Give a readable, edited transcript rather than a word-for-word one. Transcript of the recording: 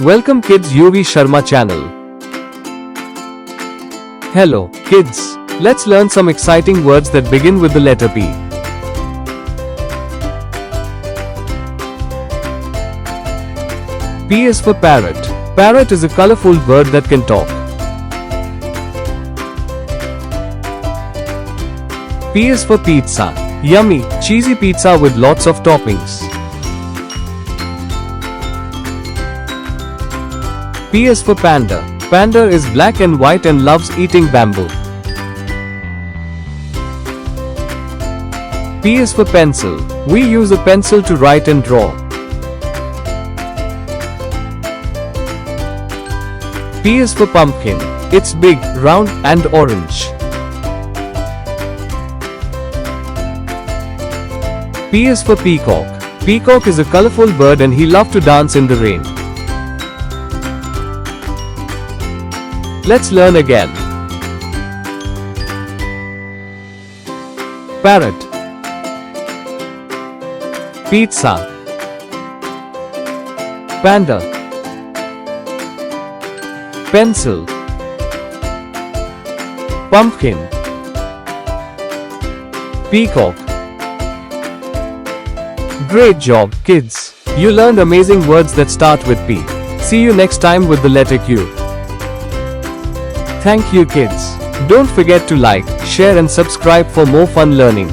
Welcome kids YuviSharma channel. Hello, kids. Let's learn some exciting words that begin with the letter P. P is for parrot. Parrot is a colorful bird that can talk. P is for pizza. Yummy, cheesy pizza with lots of toppings. P is for panda. Panda is black and white and loves eating bamboo. P is for pencil. We use a pencil to write and draw. P is for pumpkin. It's big, round, and orange. P is for peacock. Peacock is a colorful bird and he loves to dance in the rain. Let's learn again. Parrot, pizza, panda, pencil, pumpkin, peacock. Great job, kids! You learned amazing words that start with P. See you next time with the letter Q. Thank you, kids. Don't forget to like, share and subscribe for more fun learning.